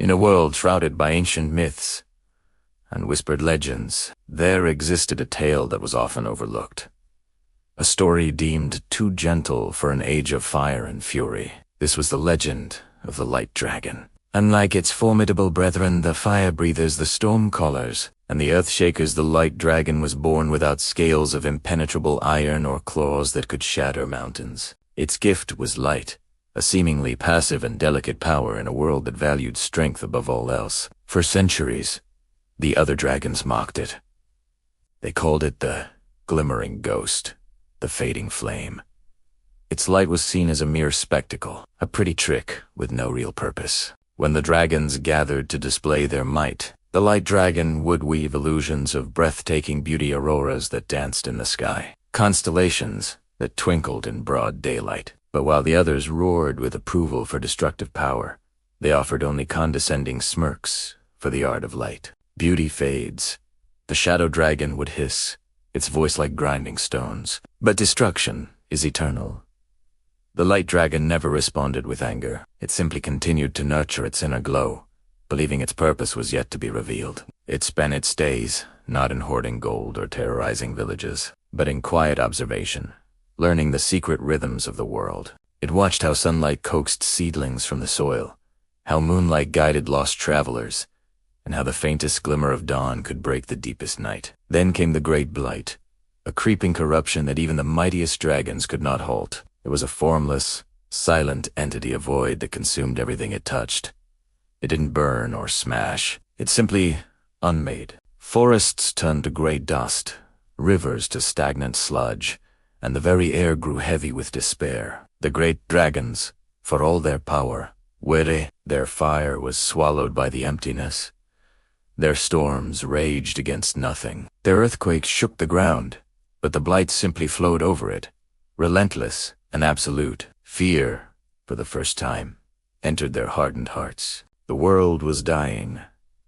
In a world shrouded by ancient myths and whispered legends, there existed a tale that was often overlooked. A story deemed too gentle for an age of fire and fury. This was the legend of the Light Dragon. Unlike its formidable brethren, the fire breathers, the storm callers, and the earth shakers, the Light Dragon was born without scales of impenetrable iron or claws that could shatter mountains. Its gift was light, a seemingly passive and delicate power in a world that valued strength above all else. For centuries, the other dragons mocked it. They called it the glimmering ghost, the fading flame. Its light was seen as a mere spectacle, a pretty trick with no real purpose. When the dragons gathered to display their might, the Light Dragon would weave illusions of breathtaking beauty, auroras that danced in the sky, constellations that twinkled in broad daylight. But while the others roared with approval for destructive power, they offered only condescending smirks for the art of light. Beauty fades. The shadow dragon would hiss, its voice like grinding stones. But destruction is eternal. The Light Dragon never responded with anger. It simply continued to nurture its inner glow, believing its purpose was yet to be revealed. It spent its days not in hoarding gold or terrorizing villages, but in quiet observation, learning the secret rhythms of the world. It watched how sunlight coaxed seedlings from the soil, how moonlight guided lost travelers, and how the faintest glimmer of dawn could break the deepest night. Then came the Great Blight, a creeping corruption that even the mightiest dragons could not halt. It was a formless, silent entity of void that consumed everything it touched. It didn't burn or smash. It simply unmade. Forests turned to gray dust, rivers to stagnant sludge, and the very air grew heavy with despair. The great dragons, for all their power, their fire was swallowed by the emptiness. Their storms raged against nothing. Their earthquakes shook the ground, but the blight simply flowed over it, relentless and absolute. Fear, for the first time, entered their hardened hearts. The world was dying,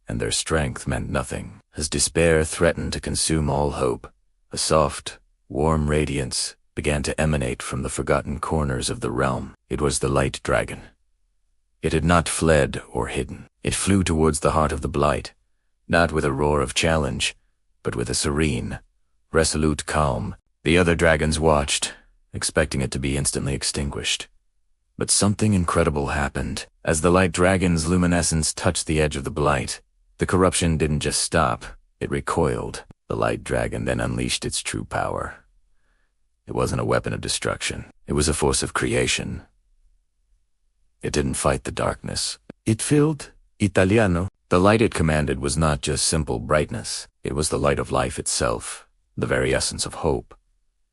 and their strength meant nothing. As despair threatened to consume all hope, a soft, warm radiance began to emanate from the forgotten corners of the realm. It was the Light Dragon. It had not fled or hidden. It flew towards the heart of the blight, not with a roar of challenge, but with a serene, resolute calm. The other dragons watched, expecting it to be instantly extinguished. But something incredible happened. As the Light Dragon's luminescence touched the edge of the blight, the corruption didn't just stop, it recoiled. The Light Dragon then unleashed its true power. It wasn't a weapon of destruction. It was a force of creation. It didn't fight the darkness. It filled Italiano. The light it commanded was not just simple brightness. It was the light of life itself, the very essence of hope,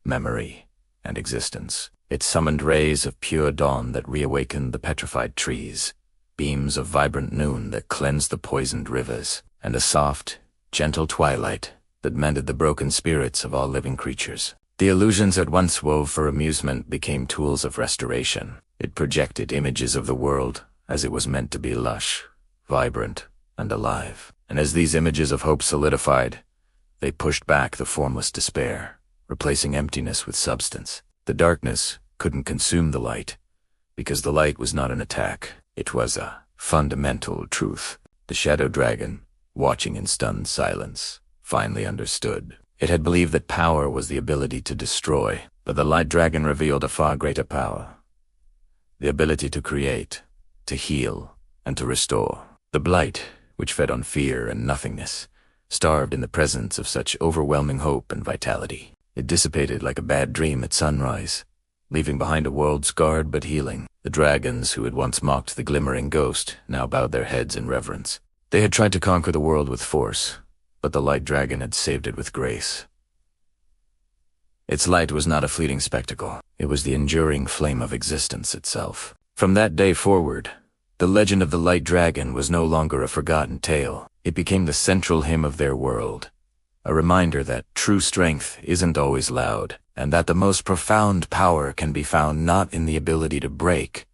memory, and existence. It summoned rays of pure dawn that reawakened the petrified trees, beams of vibrant noon that cleansed the poisoned rivers, and a soft, gentle twilight that mended the broken spirits of all living creatures. The illusions that once wove for amusement became tools of restoration. It projected images of the world as it was meant to be, lush, vibrant, and alive. And as these images of hope solidified, they pushed back the formless despair, replacing emptiness with substance. The darkness couldn't consume the light, because the light was not an attack. It was a fundamental truth. The Shadow Dragon, watching in stunned silence, finally understood. It had believed that power was the ability to destroy, but the Light Dragon revealed a far greater power. The ability to create, to heal, and to restore. The blight, which fed on fear and nothingness, starved in the presence of such overwhelming hope and vitality. It dissipated like a bad dream at sunrise, leaving behind a world scarred but healing. The dragons who had once mocked the glimmering ghost now bowed their heads in reverence. They had tried to conquer the world with force, but the Light Dragon had saved it with grace. Its light was not a fleeting spectacle. It was the enduring flame of existence itself. From that day forward, the legend of the Light Dragon was no longer a forgotten tale. It became the central hymn of their world, a reminder that true strength isn't always loud, and that the most profound power can be found not in the ability to break,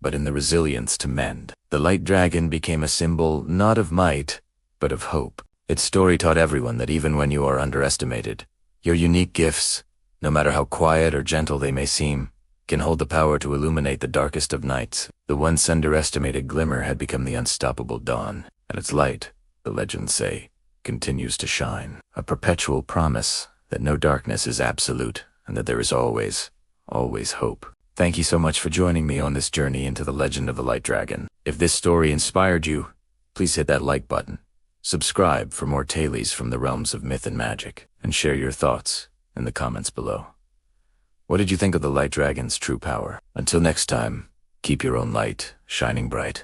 but in the resilience to mend. The Light Dragon became a symbol not of might, but of hope. Its story taught everyone that even when you are underestimated, your unique gifts, no matter how quiet or gentle they may seem, can hold the power to illuminate the darkest of nights. The once underestimated glimmer had become the unstoppable dawn, and its light, the legends say, continues to shine. A perpetual promise that no darkness is absolute and that there is always, always hope. Thank you so much for joining me on this journey into the legend of the Light Dragon. If this story inspired you, please hit that like button, subscribe for more tales from the realms of myth and magic, and share your thoughts in the comments below. What did you think of the Light Dragon's true power? Until next time, keep your own light shining bright.